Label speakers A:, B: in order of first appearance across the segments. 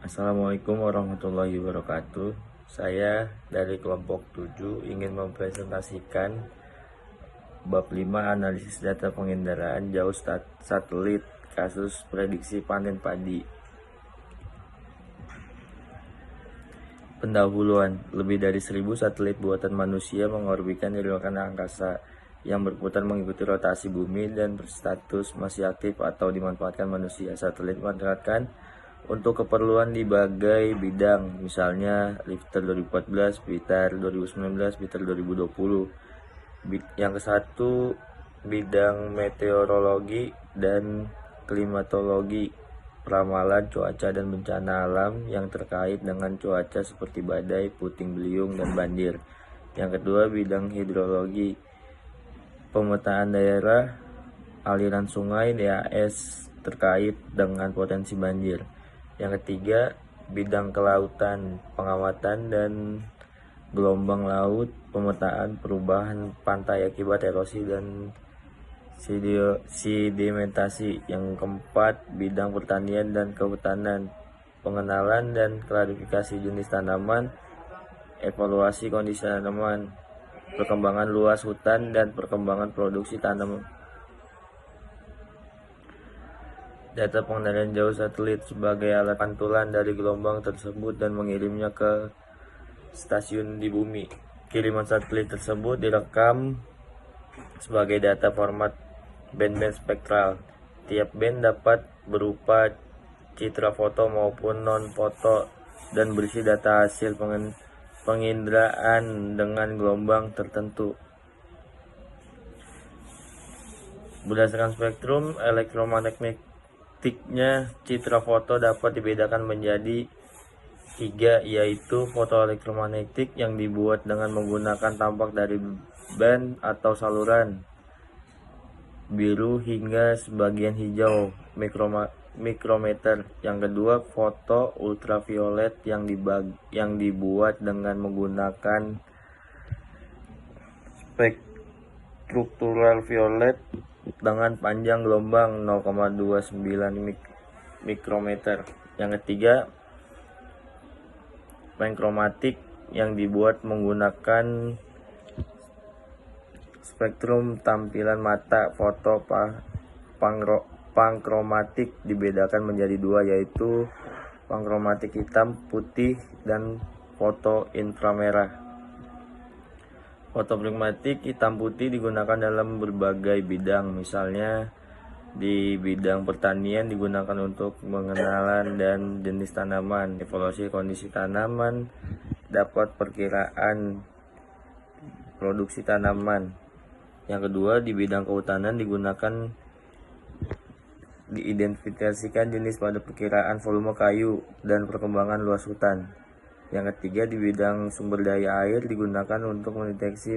A: Assalamualaikum warahmatullahi wabarakatuh. Saya dari kelompok 7 ingin mempresentasikan bab 5 analisis data pengendaraan jauh satelit kasus prediksi panen padi. Pendahuluan, lebih dari 1000 satelit buatan manusia mengorbitkan di luar angkasa yang berputar mengikuti rotasi bumi dan berstatus masih aktif atau dimanfaatkan manusia. Satelit dimanfaatkan untuk keperluan di berbagai bidang, misalnya Lifter 2014, Blitar 2019, Blitar 2020. Yang ke-1, bidang meteorologi dan klimatologi, ramalan cuaca dan bencana alam yang terkait dengan cuaca seperti badai, puting beliung, dan banjir. Yang kedua, bidang hidrologi, pemetaan daerah, aliran sungai, DAS terkait dengan potensi banjir. Yang ketiga, bidang kelautan, pengamatan dan gelombang laut, pemetaan perubahan pantai akibat erosi dan sedimentasi. Yang keempat, bidang pertanian dan kehutanan, pengenalan dan klarifikasi jenis tanaman, evaluasi kondisi tanaman, perkembangan luas hutan dan perkembangan produksi tanam. Data pengendalian jauh satelit sebagai alat pantulan dari gelombang tersebut dan mengirimnya ke stasiun di bumi. Kiriman satelit tersebut direkam sebagai data format band-band spektral. Tiap band dapat berupa citra foto maupun non-foto dan berisi data hasil penginderaan dengan gelombang tertentu. Berdasarkan spektrum elektromagnetiknya, citra foto dapat dibedakan menjadi 3, yaitu foto elektromagnetik yang dibuat dengan menggunakan tampak dari band atau saluran biru hingga sebagian hijau mikrometer. Yang kedua, foto ultraviolet yang dibuat dengan menggunakan struktural violet dengan panjang gelombang 0,29 mikrometer. Yang ketiga, pankromatik yang dibuat menggunakan spektrum tampilan mata. Foto pankromatik dibedakan menjadi 2, yaitu pankromatik hitam, putih, dan foto inframerah. Foto prismatik hitam putih digunakan dalam berbagai bidang, misalnya di bidang pertanian digunakan untuk pengenalan dan jenis tanaman, evaluasi kondisi tanaman, dapat perkiraan produksi tanaman. Yang kedua, di bidang kehutanan digunakan diidentifikasikan jenis pada perkiraan volume kayu dan perkembangan luas hutan. Yang ketiga, di bidang sumber daya air digunakan untuk mendeteksi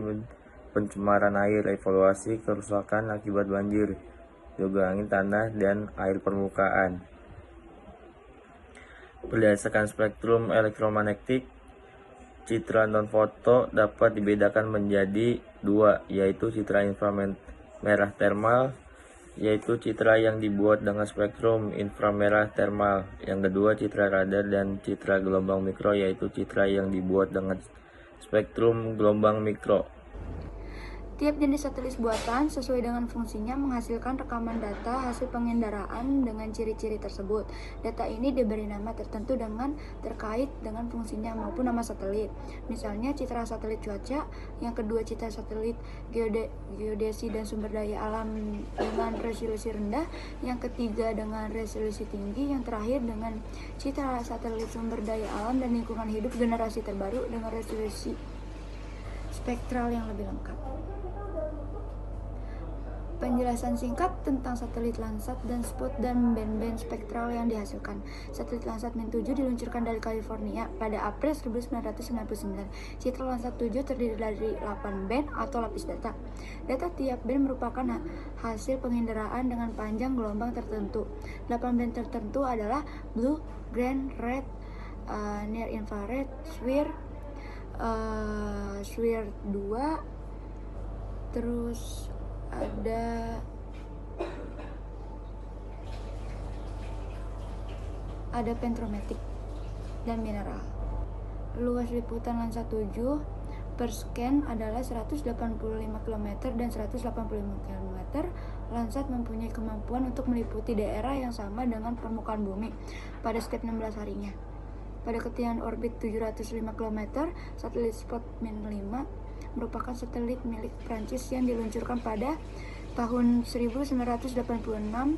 A: pencemaran air, evaluasi kerusakan akibat banjir, juga angin, tanah, dan air permukaan. Berdasarkan spektrum elektromagnetik, citra non-foto dapat dibedakan menjadi 2, yaitu citra inframerah termal, yaitu citra yang dibuat dengan spektrum inframerah termal. Yang kedua, citra radar, dan citra gelombang mikro, yaitu citra yang dibuat dengan spektrum gelombang mikro.
B: Tiap jenis satelit buatan sesuai dengan fungsinya menghasilkan rekaman data hasil pengendaraan dengan ciri-ciri tersebut. Data ini diberi nama tertentu dengan terkait dengan fungsinya maupun nama satelit. Misalnya citra satelit cuaca, yang kedua citra satelit geodesi dan sumber daya alam dengan resolusi rendah, yang ketiga dengan resolusi tinggi, yang terakhir dengan citra satelit sumber daya alam dan lingkungan hidup generasi terbaru dengan resolusi spektral yang lebih lengkap. Penjelasan singkat tentang satelit Landsat dan Spot dan band-band spektral yang dihasilkan. Satelit Landsat Min-7 diluncurkan dari California pada April 1999. Citra Landsat 7 terdiri dari 8 band atau lapis data. Data tiap band merupakan hasil penginderaan dengan panjang gelombang tertentu. 8 band tertentu adalah blue, green, red, near infrared, SWIR 2, terus ada pentromatic. dan mineral. Luas liputan lensa 7 per scan adalah 185 km dan 185 km. Landsat mempunyai kemampuan untuk meliputi daerah yang sama dengan permukaan bumi pada setiap 16 harinya. Pada ketinggian orbit 705 km, satelit Sputnik 5 merupakan satelit milik Prancis yang diluncurkan pada tahun 1986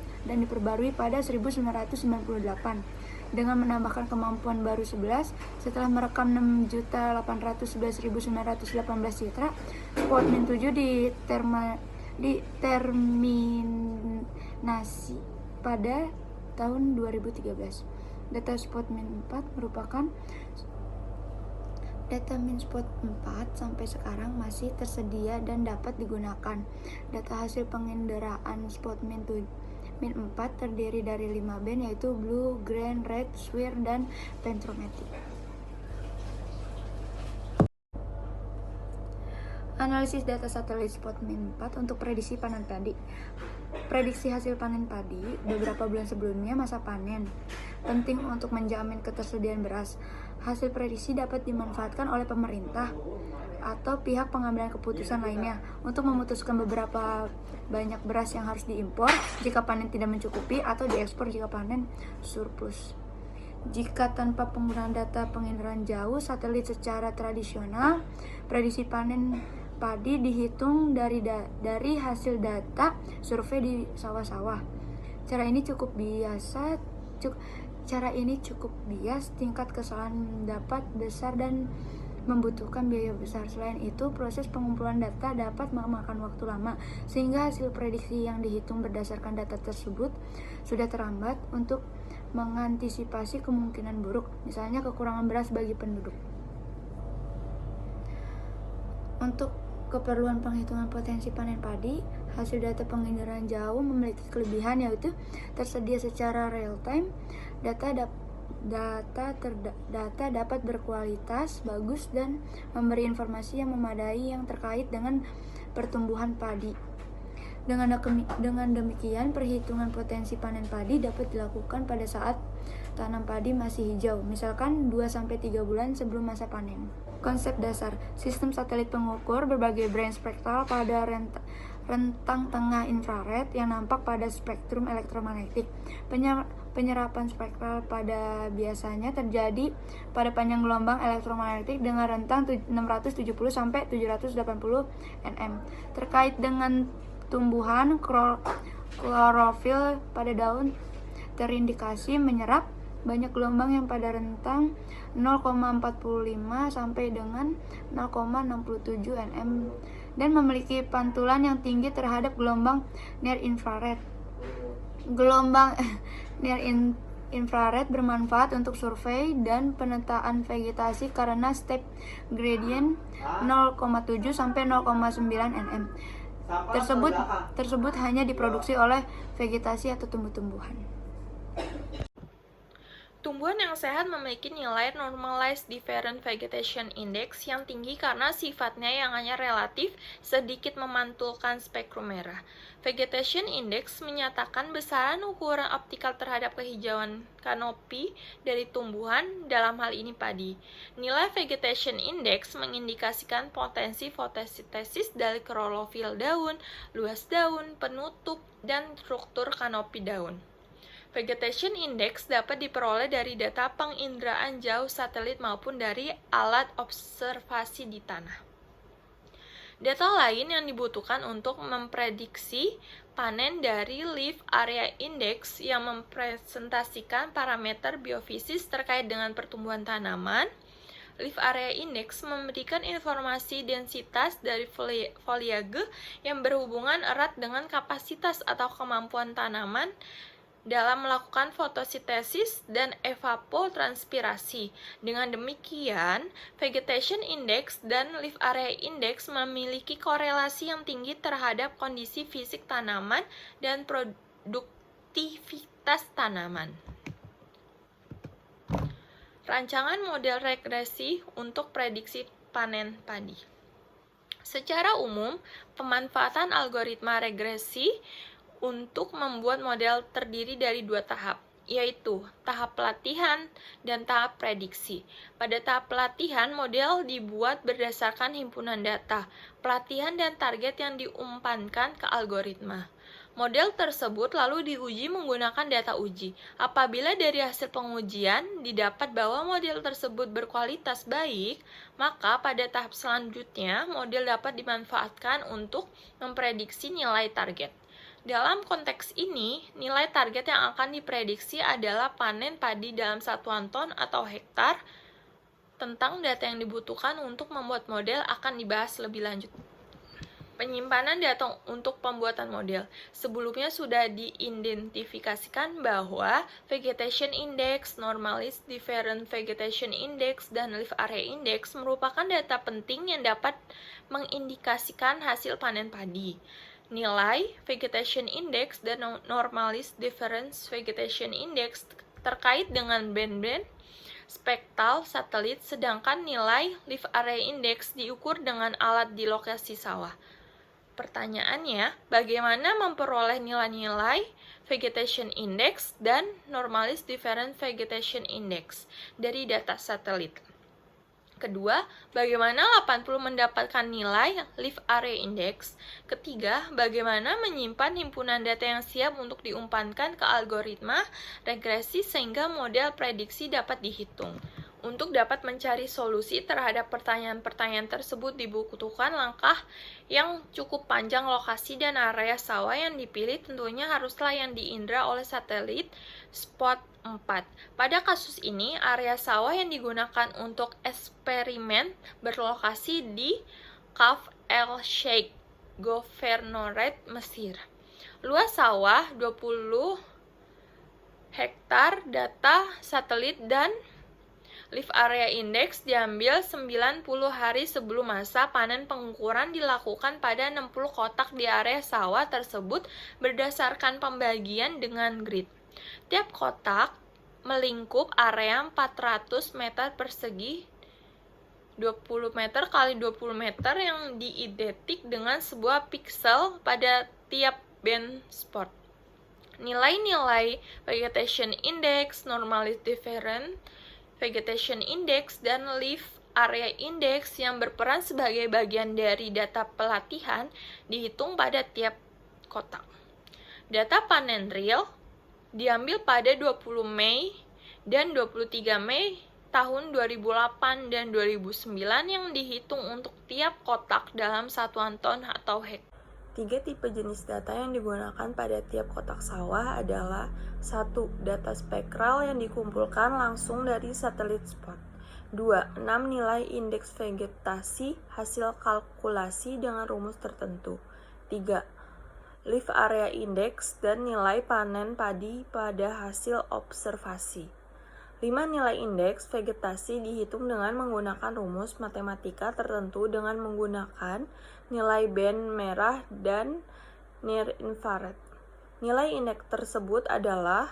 B: dan diperbarui pada 1998 dengan menambahkan kemampuan baru 11. Setelah merekam 6.811.918 citra, Sputnik 7 diterminasi pada tahun 2013. Data Sputnik 4 merupakan Data Sputnik 4 sampai sekarang masih tersedia dan dapat digunakan. Data hasil pengendaraan Sputnik 4 terdiri dari 5 band, yaitu Blue, Green, Red, Sphere, dan Ventromatic. Analisis data satelit Sputnik 4 untuk prediksi panen padi. Prediksi hasil panen padi beberapa bulan sebelumnya masa panen penting untuk menjamin ketersediaan beras. Hasil prediksi dapat dimanfaatkan oleh pemerintah atau pihak pengambilan keputusan lainnya untuk memutuskan beberapa banyak beras yang harus diimpor jika panen tidak mencukupi atau diekspor jika panen surplus. Jika tanpa penggunaan data penginderaan jauh satelit secara tradisional, prediksi panen padi dihitung dari hasil data survei di sawah-sawah. Cara ini cukup bias, tingkat kesalahan dapat besar dan membutuhkan biaya besar. Selain itu, proses pengumpulan data dapat memakan waktu lama, sehingga hasil prediksi yang dihitung berdasarkan data tersebut sudah terlambat untuk mengantisipasi kemungkinan buruk, misalnya kekurangan beras bagi penduduk. Untuk keperluan penghitungan potensi panen padi, hasil data penginderaan jauh memiliki kelebihan, yaitu tersedia secara real time. Data dapat berkualitas bagus dan memberi informasi yang memadai yang terkait dengan pertumbuhan padi. Dengan demikian, perhitungan potensi panen padi dapat dilakukan pada saat tanam padi masih hijau, misalkan 2-3 bulan sebelum masa panen. Konsep dasar sistem satelit pengukur berbagai band spektral pada rentang tengah infrared yang nampak pada spektrum elektromagnetik. Penyerapan spektral pada biasanya terjadi pada panjang gelombang elektromagnetik dengan rentang 670 sampai 780 nm. Terkait dengan tumbuhan, klorofil pada daun terindikasi menyerap banyak gelombang yang pada rentang 0,45 sampai dengan 0,67 nm dan memiliki pantulan yang tinggi terhadap gelombang near infrared. Gelombang near infrared bermanfaat untuk survei dan pemetaan vegetasi karena step gradient 0,7 sampai 0,9 nm. Tersebut hanya diproduksi oleh vegetasi atau tumbuh-tumbuhan.
C: Tumbuhan yang sehat memiliki nilai Normalized Different Vegetation Index yang tinggi karena sifatnya yang hanya relatif sedikit memantulkan spektrum merah. Vegetation Index menyatakan besaran ukuran optikal terhadap kehijauan kanopi dari tumbuhan, dalam hal ini padi. Nilai Vegetation Index mengindikasikan potensi fotosintesis dari klorofil daun, luas daun, penutup, dan struktur kanopi daun. Vegetation Index dapat diperoleh dari data penginderaan jauh satelit maupun dari alat observasi di tanah. Data lain yang dibutuhkan untuk memprediksi panen dari Leaf Area Index yang mempresentasikan parameter biofisis terkait dengan pertumbuhan tanaman. Leaf Area Index memberikan informasi densitas dari foliage yang berhubungan erat dengan kapasitas atau kemampuan tanaman dalam melakukan fotosintesis dan evapotranspirasi. Dengan demikian, Vegetation Index dan Leaf Area Index memiliki korelasi yang tinggi terhadap kondisi fisik tanaman dan produktivitas tanaman. Rancangan model regresi untuk prediksi panen padi. Secara umum, pemanfaatan algoritma regresi untuk membuat model terdiri dari 2 tahap. yaitu tahap pelatihan dan tahap prediksi. Pada tahap pelatihan, model dibuat berdasarkan himpunan data, pelatihan dan target yang diumpankan ke algoritma. Model tersebut lalu diuji menggunakan data uji. Apabila dari hasil pengujian didapat bahwa model tersebut berkualitas baik, maka pada tahap selanjutnya model dapat dimanfaatkan untuk memprediksi nilai target. Dalam konteks ini, nilai target yang akan diprediksi adalah panen padi dalam satuan ton atau hektar. Tentang data yang dibutuhkan untuk membuat model akan dibahas lebih lanjut. Penyimpanan data untuk pembuatan model. Sebelumnya sudah diidentifikasikan bahwa Vegetation Index, Normalist Different Vegetation Index, dan Leaf Area Index merupakan data penting yang dapat mengindikasikan hasil panen padi. Nilai Vegetation Index dan Normalist Difference Vegetation Index terkait dengan band-band spektral satelit, sedangkan nilai Leaf Area Index diukur dengan alat di lokasi sawah. Pertanyaannya, bagaimana memperoleh nilai-nilai Vegetation Index dan Normalist Different Vegetation Index dari data satelit? Kedua, bagaimana 80 mendapatkan nilai Leaf Area Index? Ketiga, bagaimana menyimpan himpunan data yang siap untuk diumpankan ke algoritma regresi sehingga model prediksi dapat dihitung. Untuk dapat mencari solusi terhadap pertanyaan-pertanyaan tersebut dibutuhkan langkah yang cukup panjang. Lokasi dan area sawah yang dipilih tentunya haruslah yang diindra oleh satelit spot 4. Pada kasus ini, area sawah yang digunakan untuk eksperimen berlokasi di Kaf El Sheikh, Governorate, Mesir. Luas sawah 20 hektar. Data satelit dan Leaf Area Index diambil 90 hari sebelum masa panen. Pengukuran dilakukan pada 60 kotak di area sawah tersebut berdasarkan pembagian dengan grid. Tiap kotak melingkup area 400 meter persegi 20 meter kali 20 meter yang diidentik dengan sebuah piksel pada tiap band spot. Nilai-nilai Vegetation Index, Normalist Different Vegetation Index, dan Leaf Area Index yang berperan sebagai bagian dari data pelatihan dihitung pada tiap kotak. Data panen real diambil pada 20 Mei dan 23 Mei tahun 2008 dan 2009 yang dihitung untuk tiap kotak dalam satuan ton atau hektar. 3 tipe jenis data yang digunakan pada tiap kotak sawah adalah 1. Data spektral yang dikumpulkan langsung dari satelit spot. 2. 6 nilai indeks vegetasi hasil kalkulasi dengan rumus tertentu. 3. Leaf Area Index dan nilai panen padi pada hasil observasi. 5 nilai indeks vegetasi dihitung dengan menggunakan rumus matematika tertentu dengan menggunakan nilai band merah dan near infrared. Nilai indeks tersebut adalah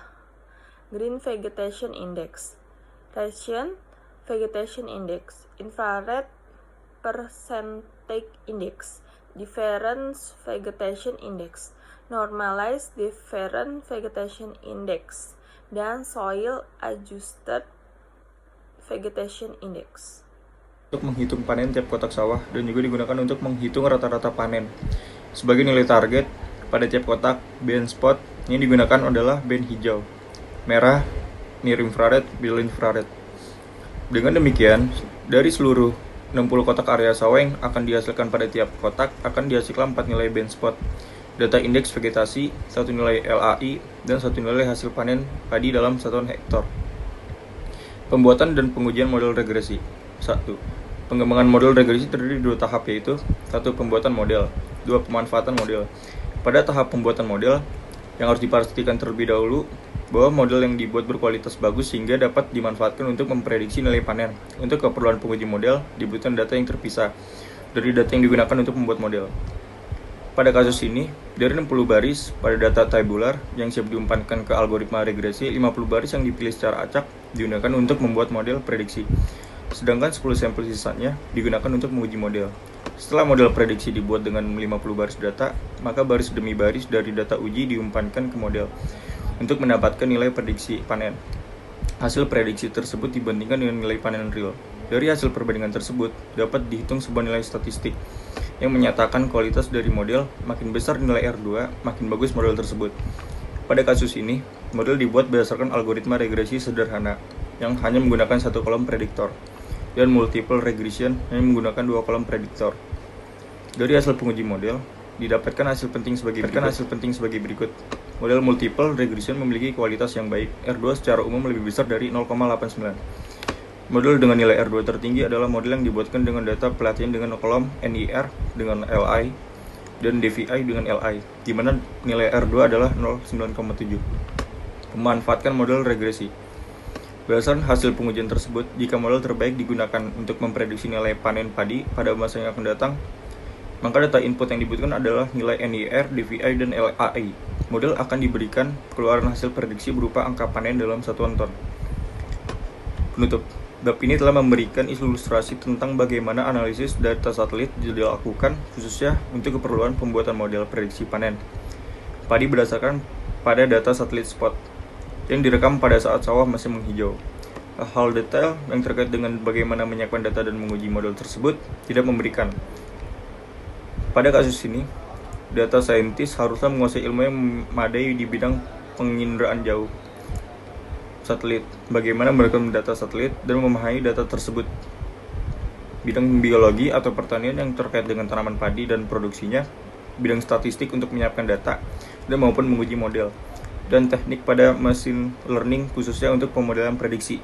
C: Green Vegetation Index, Russian Vegetation Index, Infrared Percentage Index, Difference Vegetation Index, Normalized Different Vegetation Index, dan Soil Adjusted Vegetation Index.
D: Untuk menghitung panen tiap kotak sawah dan juga digunakan untuk menghitung rata-rata panen. Sebagai nilai target pada tiap kotak, band spot yang digunakan adalah band hijau, merah, near infrared, below infrared. Dengan demikian, dari seluruh 60 kotak area sawah yang akan dihasilkan pada tiap kotak akan dihasilkan 4 nilai band spot, data indeks vegetasi, 1 nilai LAI, dan 1 nilai hasil panen padi dalam satuan hektar. Pembuatan dan pengujian model regresi. 1. Pengembangan model regresi terdiri dari 2 tahap, yaitu 1. Pembuatan model, 2. Pemanfaatan model. Pada tahap pembuatan model, yang harus dipastikan terlebih dahulu bahwa model yang dibuat berkualitas bagus sehingga dapat dimanfaatkan untuk memprediksi nilai panen. Untuk keperluan penguji model, dibutuhkan data yang terpisah dari data yang digunakan untuk membuat model. Pada kasus ini, dari 60 baris pada data tabular yang siap diumpankan ke algoritma regresi, 50 baris yang dipilih secara acak digunakan untuk membuat model prediksi. Sedangkan 10 sampel sisanya digunakan untuk menguji model. Setelah model prediksi dibuat dengan 50 baris data, maka baris demi baris dari data uji diumpankan ke model. untuk mendapatkan nilai prediksi panen. Hasil prediksi tersebut dibandingkan dengan nilai panen real. Dari hasil perbandingan tersebut, dapat dihitung sebuah nilai statistik yang menyatakan kualitas dari model. Makin besar nilai R2, makin bagus model tersebut. Pada kasus ini, model dibuat berdasarkan algoritma regresi sederhana yang hanya menggunakan satu kolom prediktor, dan multiple regression yang menggunakan dua kolom prediktor. Dari hasil penguji model, didapatkan hasil penting sebagai berikut. Model multiple regression memiliki kualitas yang baik. R2 secara umum lebih besar dari 0,89. Model dengan nilai R2 tertinggi adalah model yang dibuatkan dengan data pelatihan dengan kolom NIR dengan LI dan DVI dengan LI, di mana nilai R2 adalah 0,9,7. Memanfaatkan model regresi. Berdasarkan hasil pengujian tersebut, jika model terbaik digunakan untuk memprediksi nilai panen padi pada masa yang akan datang, maka data input yang dibutuhkan adalah nilai NIR, DVI, dan LAI. Model akan diberikan keluaran hasil prediksi berupa angka panen dalam satuan ton. Penutup. Bab ini telah memberikan ilustrasi tentang bagaimana analisis data satelit dilakukan khususnya untuk keperluan pembuatan model prediksi panen padi berdasarkan pada data satelit spot yang direkam pada saat sawah masih menghijau. Hal detail yang terkait dengan bagaimana menyiapkan data dan menguji model tersebut tidak memberikan. Pada kasus ini, data saintis haruslah menguasai ilmu yang memadai di bidang penginderaan jauh satelit, bagaimana merekam data satelit dan memahami data tersebut. Bidang biologi atau pertanian yang terkait dengan tanaman padi dan produksinya, bidang statistik untuk menyiapkan data dan maupun menguji model, dan teknik pada machine learning khususnya untuk pemodelan prediksi.